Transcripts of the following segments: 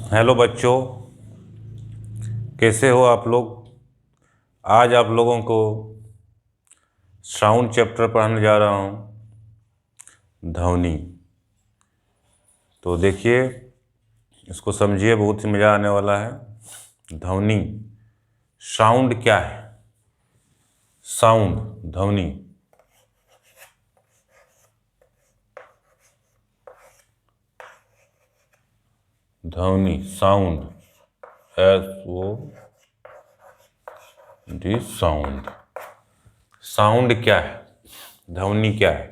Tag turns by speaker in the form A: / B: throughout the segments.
A: Hello बच्चों, कैसे हो आप लोग। आज आप लोगों को साउंड चैप्टर पढ़ाने जा रहा हूँ, ध्वनि। तो देखिए, इसको समझिए, बहुत ही मज़ा आने वाला है। ध्वनि, साउंड क्या है? साउंड, ध्वनि। ध्वनि, साउंड, SOUND। साउंड, साउंड क्या है? ध्वनि क्या है?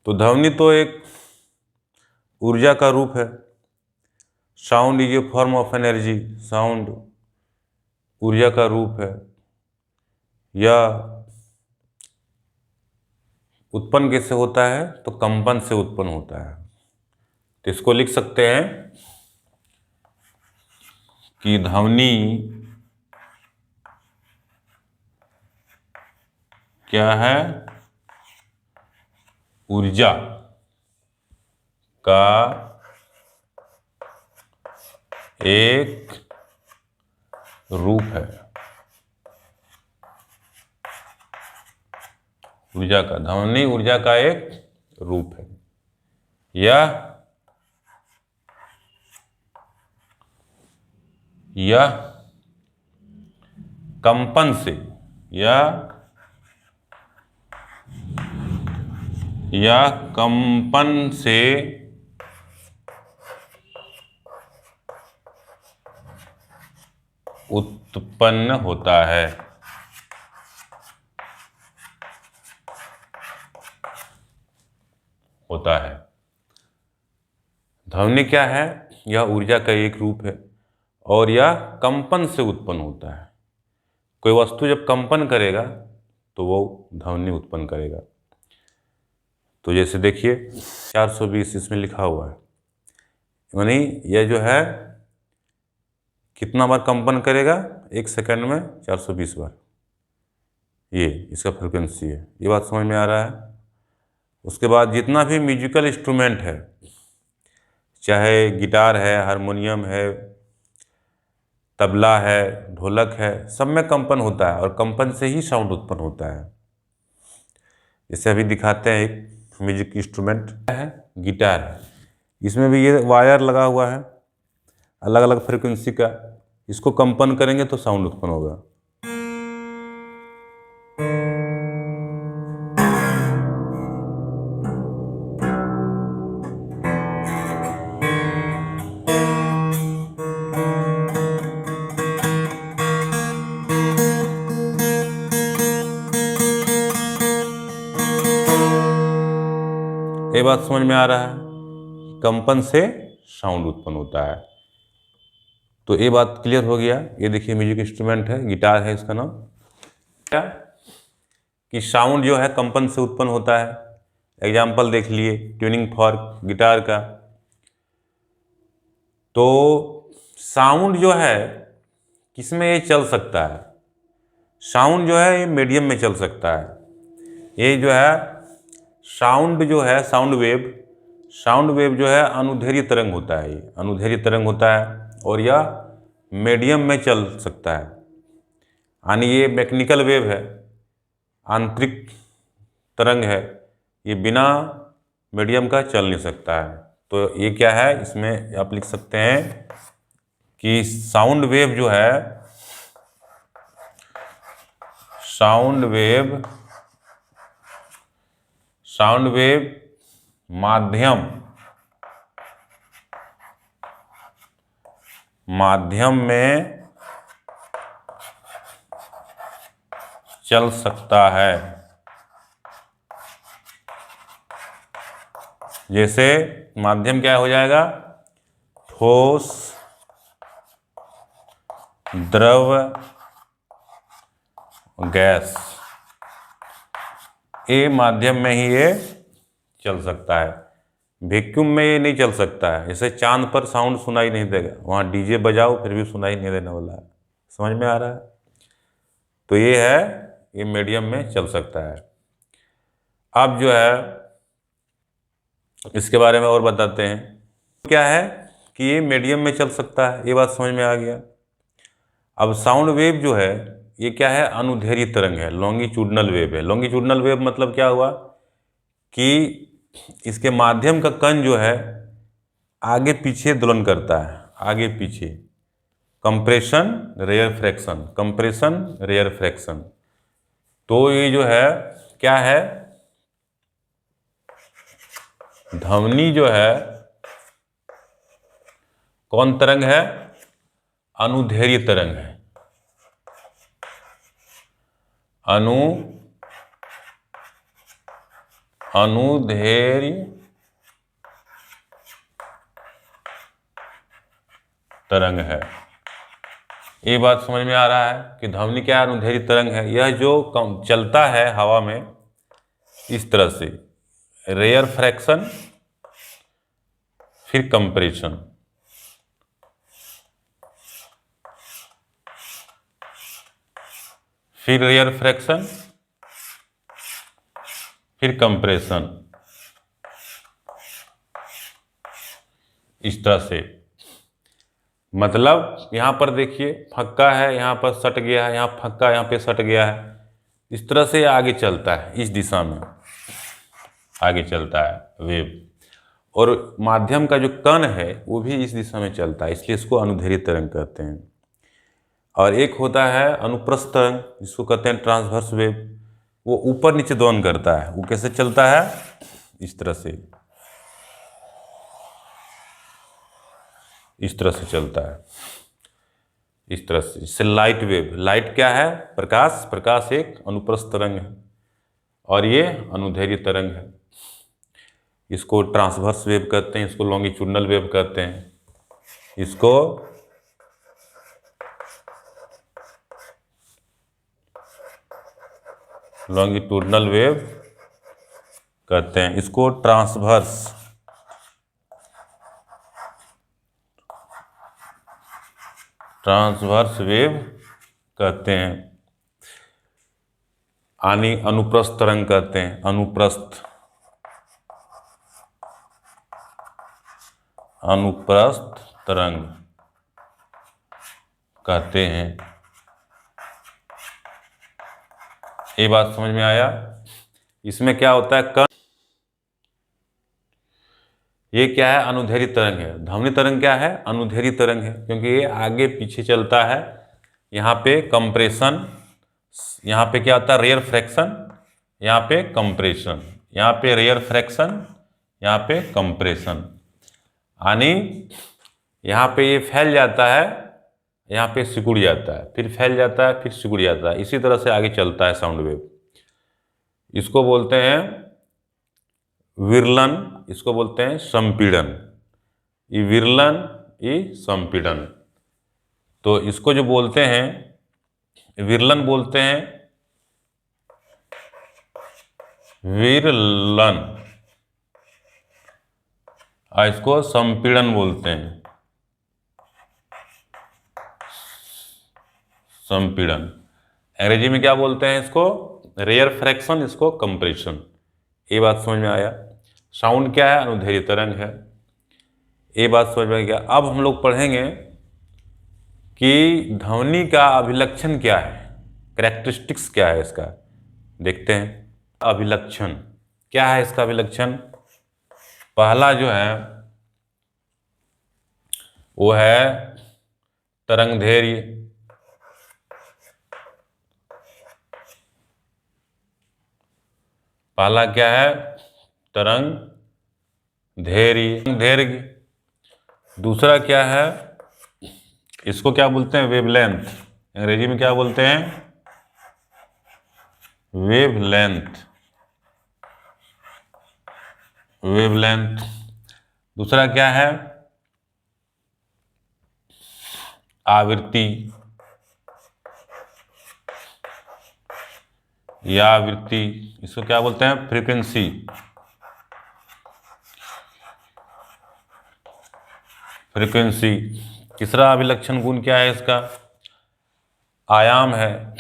A: तो ध्वनि तो एक ऊर्जा का रूप है। Sound is a form of energy. Sound ऊर्जा का रूप है। या उत्पन्न कैसे होता है? तो कंपन से उत्पन्न होता है। तो इसको लिख सकते हैं कि ध्वनि क्या है? ऊर्जा का एक रूप है। ऊर्जा का, ध्वनि ऊर्जा का एक रूप है। यह कंपन से या कंपन से उत्पन्न होता है। ध्वनि क्या है? यह ऊर्जा का एक रूप है और यह कंपन से उत्पन्न होता है। कोई वस्तु जब कंपन करेगा तो वो ध्वनि उत्पन्न करेगा। तो जैसे देखिए 420 इसमें लिखा हुआ है, यानी यह जो है कितना बार कंपन करेगा? 1 सेकंड में 420 बार। ये इसका फ्रिक्वेंसी है। ये बात समझ में आ रहा है? उसके बाद जितना भी म्यूजिकल इंस्ट्रूमेंट है, चाहे गिटार है, हारमोनियम है, तबला है, ढोलक है, सब में कंपन होता है और कंपन से ही साउंड उत्पन्न होता है। जैसे अभी दिखाते हैं, एक म्यूजिक इंस्ट्रूमेंट है, गिटार है। इसमें भी ये वायर लगा हुआ है अलग अलग फ्रिक्वेंसी का। इसको कंपन करेंगे तो साउंड उत्पन्न होगा। ये बात समझ में आ रहा है? कंपन से साउंड उत्पन्न होता है। तो ये बात क्लियर हो गया। ये देखिए म्यूजिक इंस्ट्रूमेंट है, गिटार है इसका नाम। क्या कि साउंड जो है कंपन से उत्पन्न होता है। एग्जाम्पल देख लिए, ट्यूनिंग फॉर्क गिटार का। तो साउंड जो है किसमें ये चल सकता है? साउंड जो है ये मीडियम में चल सकता है। ये जो है साउंड जो है, साउंड वेव जो है अनुदैर्ध्य तरंग होता है। ये अनुदैर्ध्य तरंग होता है और यह मीडियम में चल सकता है। यानी ये मैकेनिकल वेव है, आंतरिक तरंग है। ये बिना मीडियम का चल नहीं सकता है। तो ये क्या है? इसमें आप लिख सकते हैं कि साउंड वेव जो है, साउंड वेव माध्यम में चल सकता है। जैसे माध्यम क्या हो जाएगा? ठोस, द्रव, गैस। ये माध्यम में ही ये चल सकता है। वैक्यूम में ये नहीं चल सकता है। जैसे चांद पर साउंड सुनाई नहीं देगा, वहाँ डीजे बजाओ फिर भी सुनाई नहीं देने वाला है। समझ में आ रहा है? तो ये है, ये मीडियम में चल सकता है। अब जो है इसके बारे में और बताते हैं क्या है कि ये मीडियम में चल सकता है, ये बात समझ में आ गया। अब साउंड वेव जो है ये क्या है, अनुदैर्घ्य तरंग है, लॉन्गिट्यूडनल वेव है। लॉन्गिट्यूडनल वेव मतलब क्या हुआ कि इसके माध्यम का कण जो है आगे पीछे दोलन करता है, आगे पीछे, compression rarefaction, compression rarefaction. तो ये जो है क्या है, ध्वनि जो है कौन तरंग है, अनुदैर्घ्य तरंग है, अनुदैर्घ्य तरंग है। ये बात समझ में आ रहा है कि ध्वनि क्या अनुदैर्घ्य तरंग है। यह जो चलता है हवा में इस तरह से, रेयर फ्रैक्शन फिर कंप्रेशन, फिर रेयर फ्रैक्शन फिर कंप्रेशन, इस तरह से। मतलब यहाँ पर देखिए फक्का है, यहाँ पर सट गया है, यहाँ फक्का, यहाँ पे सट गया है, इस तरह से आगे चलता है, इस दिशा में आगे चलता है वेव। और माध्यम का जो कण है वो भी इस दिशा में चलता है, इसलिए इसको अनुदैर्घ्य तरंग कहते हैं। और एक होता है अनुप्रस्थ तरंग, जिसको कहते हैं ट्रांसवर्स वेव, वो ऊपर नीचे दोलन करता है। वो कैसे चलता है, इस तरह से, इस तरह से चलता है, इस तरह से। इससे लाइट वेव, लाइट क्या है, प्रकाश, प्रकाश एक अनुप्रस्थ तरंग है और ये अनुदैर्घ्य तरंग है। इसको ट्रांसवर्स वेव कहते हैं, इसको लॉन्गिट्यूडनल वेव कहते हैं, इसको लॉन्गिट्यूडनल वेव कहते हैं, इसको ट्रांसवर्स वेव कहते हैं। अनुप्रस्थ तरंग कहते हैं, अनुप्रस्थ तरंग कहते हैं। ये बात समझ में आया। इसमें क्या होता है, कण, ये क्या है, अनुदैर्घ्य तरंग है। ध्वनि तरंग क्या है, अनुदैर्घ्य तरंग है, क्योंकि ये आगे पीछे चलता है। यहाँ पे कंप्रेशन, यहाँ पे क्या होता है, रेयर फ्रैक्शन, यहाँ पे कंप्रेशन, यहाँ पे रेयर फ्रैक्शन, यहाँ पे कंप्रेशन। यानी यहाँ पे ये फैल जाता है, यहाँ पे सिकुड़ जाता है, फिर फैल जाता है, फिर सिकुड़ जाता है। इसी तरह से आगे चलता है साउंड वेव। इसको बोलते हैं विरलन, इसको बोलते हैं संपीड़न। ये विरलन, ये संपीड़न। तो इसको जो बोलते हैं विरलन बोलते हैं, विरलन, और इसको संपीड़न बोलते हैं, संपीड़न। अंग्रेजी में क्या बोलते हैं इसको, रेयर फ्रैक्शन, इसको कंप्रेशन। ये बात समझ में आया। साउंड क्या है, अनुदैर्घ्य तरंग है, ये बात समझ में आ गया। अब हम लोग पढ़ेंगे कि ध्वनि का अभिलक्षण क्या है, कैरेक्टरिस्टिक्स क्या है इसका, देखते हैं। अभिलक्षण क्या है, इसका अभिलक्षण पहला जो है वो है तरंगदैर्घ्य। पहला क्या है, तरंगदैर्घ्य। दूसरा क्या है, इसको क्या बोलते हैं, वेवलेंथ। अंग्रेजी में क्या बोलते हैं, वेवलेंथ, वेवलेंथ। दूसरा क्या है, आवृत्ति या आवृत्ति, इसको क्या बोलते हैं, फ्रीक्वेंसी। फ्रीक्वेंसी। तीसरा अभिलक्षण गुण क्या है इसका, आयाम है,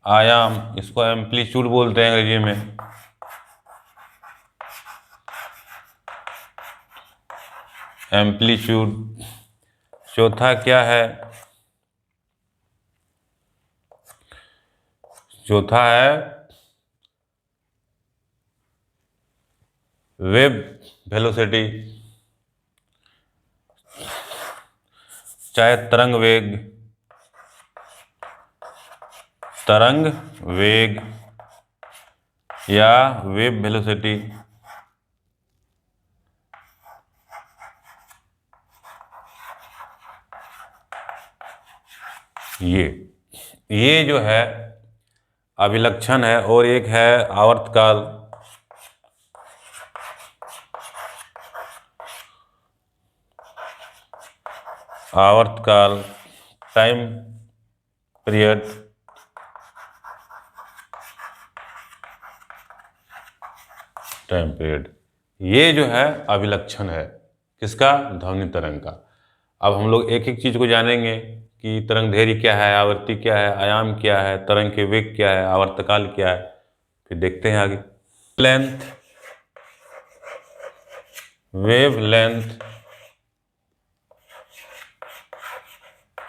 A: आयाम, इसको एम्पलीट्यूड बोलते हैं अंग्रेजी में। एम्पलीट्यूड। चौथा क्या है? चौथा है वेव वेलोसिटी, चाहे तरंग वेग या वेव वेलोसिटी। ये जो है अभिलक्षण है, और एक है आवर्तकाल। आवर्तकाल, टाइम पीरियड। ये जो है अभिलक्षण है किसका? ध्वनि तरंग का। अब हम लोग एक एक चीज को जानेंगे कि तरंग दैर्ध्य क्या है, आवृत्ति क्या है, आयाम क्या है, तरंग के वेग क्या है, आवर्तकाल क्या है, फिर देखते हैं आगे। लेंथ,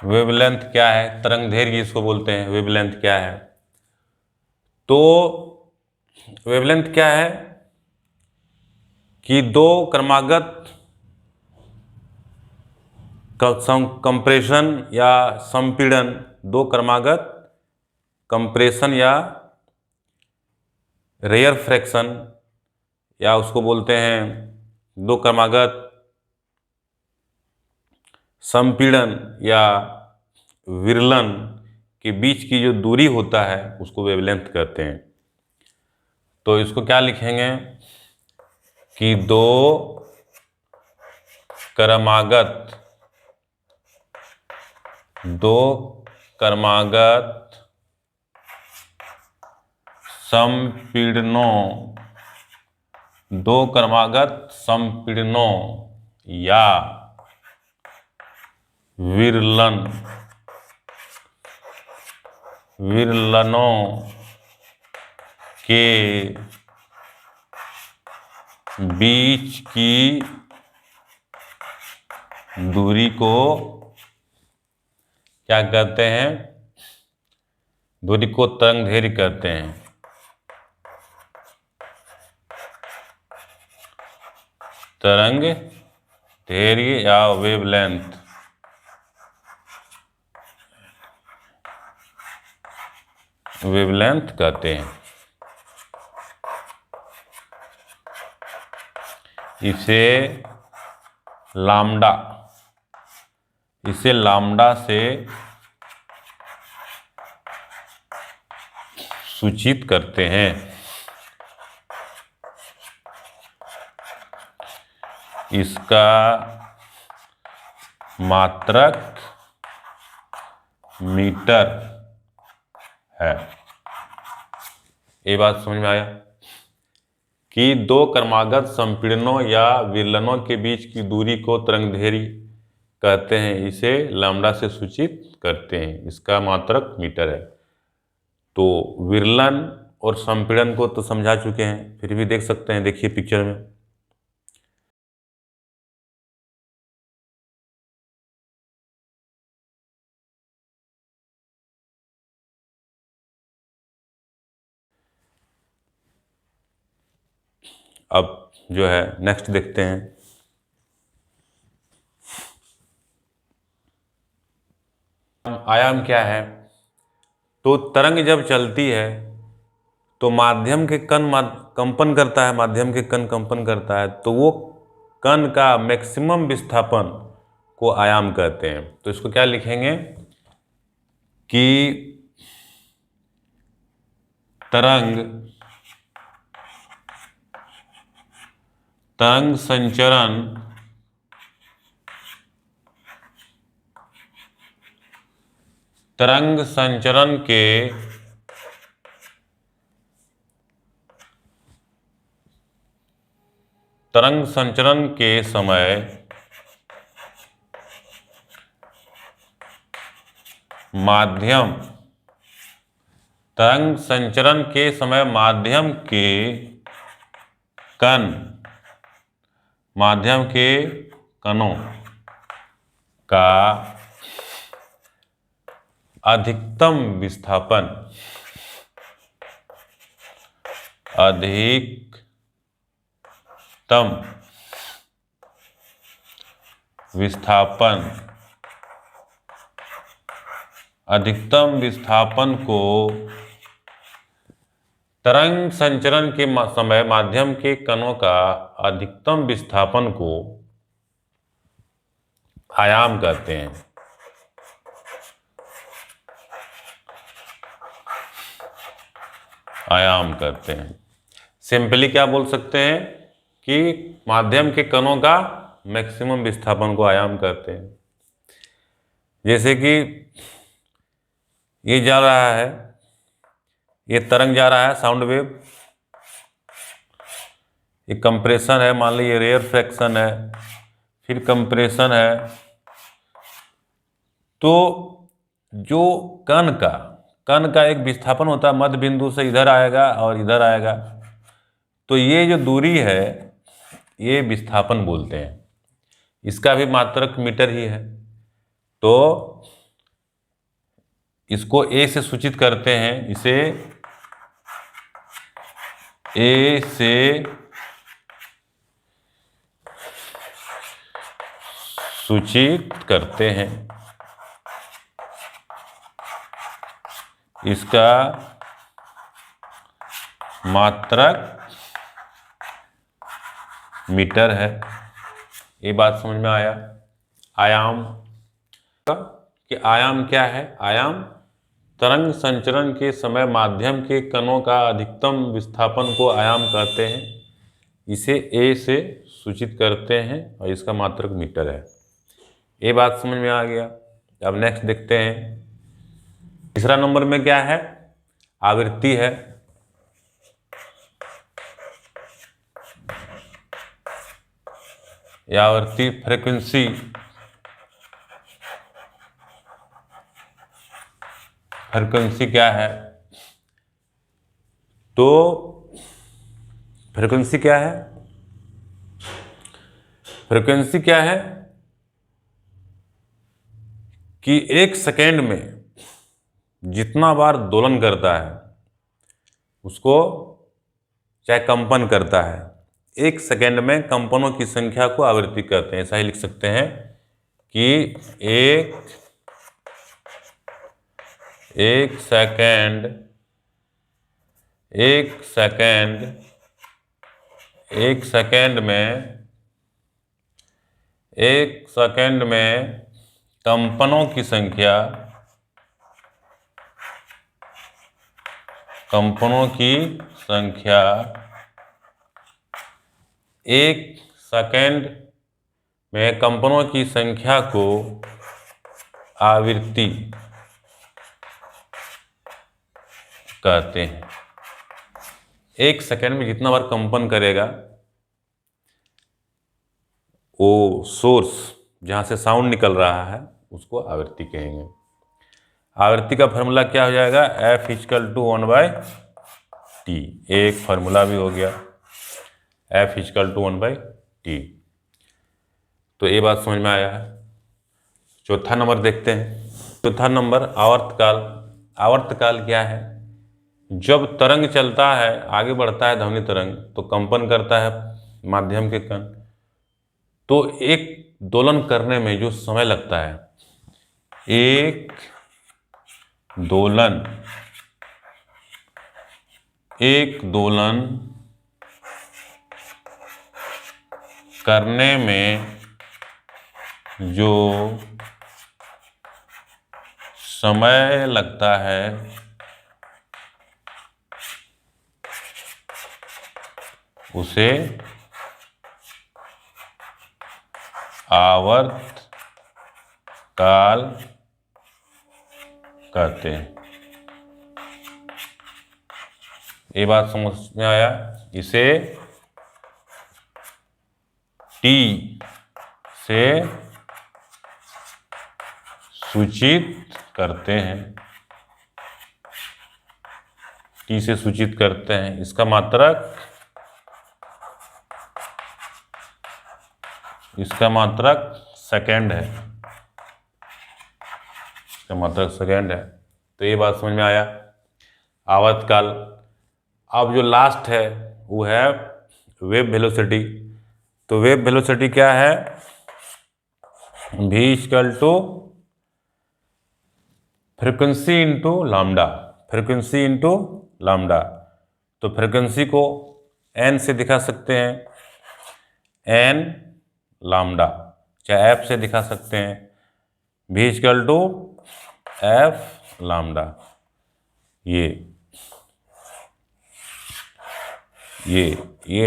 A: वेवलेंथ क्या है? तरंग दैर्घ्य इसको बोलते हैं। वेवलेंथ क्या है? तो वेवलेंथ क्या है कि दो क्रमागत कंप्रेशन या संपीड़न, दो क्रमागत कंप्रेशन या रेयर फ्रैक्शन, या उसको बोलते हैं दो क्रमागत संपीड़न या विरलन के बीच की जो दूरी होता है उसको वेवलेंथ कहते हैं। तो इसको क्या लिखेंगे कि दो क्रमागत संपीड़नों या विरलनों के बीच की दूरी को क्या कहते हैं? दूरी को तरंग दैर्घ्य कहते हैं। तरंग दैर्घ्य या वेवलेंथ। कहते हैं। इसे लाम्डा से सूचित करते हैं। इसका मात्रक मीटर है। ये बात समझ में आया कि दो क्रमागत संपीड़नों या विरलनों के बीच की दूरी को तरंग दैर्घ्य कहते हैं। इसे लैम्डा से सूचित करते हैं। इसका मात्रक मीटर है। तो विरलन और संपीड़न को तो समझा चुके हैं, फिर भी देख सकते हैं, देखिए पिक्चर में। अब जो है नेक्स्ट देखते हैं। आयाम क्या है? तो तरंग जब चलती है तो माध्यम के कण कंपन करता है, माध्यम के कण कंपन करता है, तो वो कण का मैक्सिमम विस्थापन को आयाम कहते हैं। तो इसको क्या लिखेंगे कि तरंग संचरण के समय माध्यम के कणों का अधिकतम विस्थापन अधिकतम विस्थापन को तरंग संचरण के समय माध्यम के कणों का अधिकतम विस्थापन को आयाम कहते हैं। आयाम करते हैं। सिंपली क्या बोल सकते हैं कि माध्यम के कणों का मैक्सिमम विस्थापन को आयाम करते हैं। जैसे कि ये जा रहा है, ये तरंग जा रहा है, साउंड वेव, ये कंप्रेशन है, मान लीजिए रेयर फ्रैक्शन है, फिर कंप्रेशन है। तो जो कण का एक विस्थापन होता है, मध्य बिंदु से इधर आएगा और इधर आएगा, तो ये जो दूरी है ये विस्थापन बोलते हैं। इसका भी मात्रक मीटर ही है। तो इसको ए से सूचित करते हैं, इसे ए से सूचित करते हैं। इसका मात्रक मीटर है। ये बात समझ में आया। आयाम कि आयाम क्या है? आयाम तरंग संचरण के समय माध्यम के कणों का अधिकतम विस्थापन को आयाम कहते हैं। इसे ए से सूचित करते हैं और इसका मात्रक मीटर है। ये बात समझ में आ गया। अब नेक्स्ट देखते हैं। तीसरा नंबर में क्या है? आवृत्ति है। या आवृत्ति, फ्रीक्वेंसी। फ्रीक्वेंसी क्या है? तो फ्रीक्वेंसी क्या है? फ्रीक्वेंसी क्या है कि एक सेकेंड में जितना बार दोलन करता है उसको, चाहे कंपन करता है, एक सेकेंड में कंपनों की संख्या को आवृत्ति कहते हैं। ऐसा ही लिख सकते हैं कि एक सेकेंड में कंपनों की संख्या एक सेकेंड में कंपनों की संख्या को आवृत्ति कहते हैं। एक सेकेंड में जितना बार कंपन करेगा, वो सोर्स जहाँ से साउंड निकल रहा है उसको आवृत्ति कहेंगे। आवृत्ति का फार्मूला क्या हो जाएगा? F = 1/T। एक फार्मूला भी हो गया, F = 1/T। तो ये बात समझ में आया है। चौथा नंबर देखते हैं। चौथा नंबर आवर्तकाल। आवर्तकाल क्या है? जब तरंग चलता है, आगे बढ़ता है ध्वनि तरंग, तो कंपन करता है माध्यम के कण। तो एक दोलन करने में जो समय लगता है, एक दोलन करने में जो समय लगता है उसे आवर्तकाल कहते हैं। ये बात समझ में आया। इसे T से सूचित करते हैं। T से सूचित करते हैं। इसका मात्रक इसका मात्रक सेकेंड है, इसका मात्रक सेकेंड है। तो ये बात समझ में आया। आवर्तकाल। अब जो लास्ट है वो है वेव वेलोसिटी। तो वेव वेलोसिटी क्या है? v equal to frequency into lambda, frequency into lambda. तो फ्रिक्वेंसी को n से दिखा सकते हैं, n लामडा, चाहे f से दिखा सकते हैं, v equal to f lambda. ये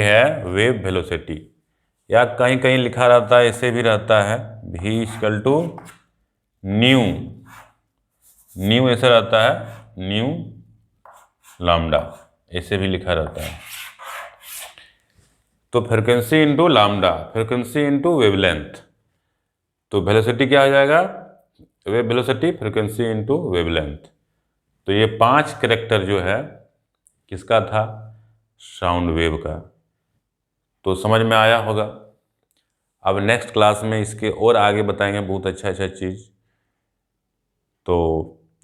A: है वेव वेलोसिटी। या कहीं कहीं लिखा रहता है, ऐसे भी रहता है v equal to nu, nu ऐसा रहता है, न्यू लामडा ऐसे भी लिखा रहता है। तो frequency into lambda, frequency into wavelength. तो वेलोसिटी क्या हो जाएगा? Wave velocity frequency into wavelength. तो ये 5 कैरेक्टर जो है किसका था? साउंड वेव का। तो समझ में आया होगा। अब नेक्स्ट क्लास में इसके और आगे बताएंगे बहुत अच्छा चीज़। तो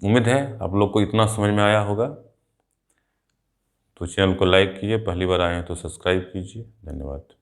A: उम्मीद है आप लोग को इतना समझ में आया होगा। तो चैनल को लाइक कीजिए, पहली बार आए हैं तो सब्सक्राइब कीजिए। धन्यवाद।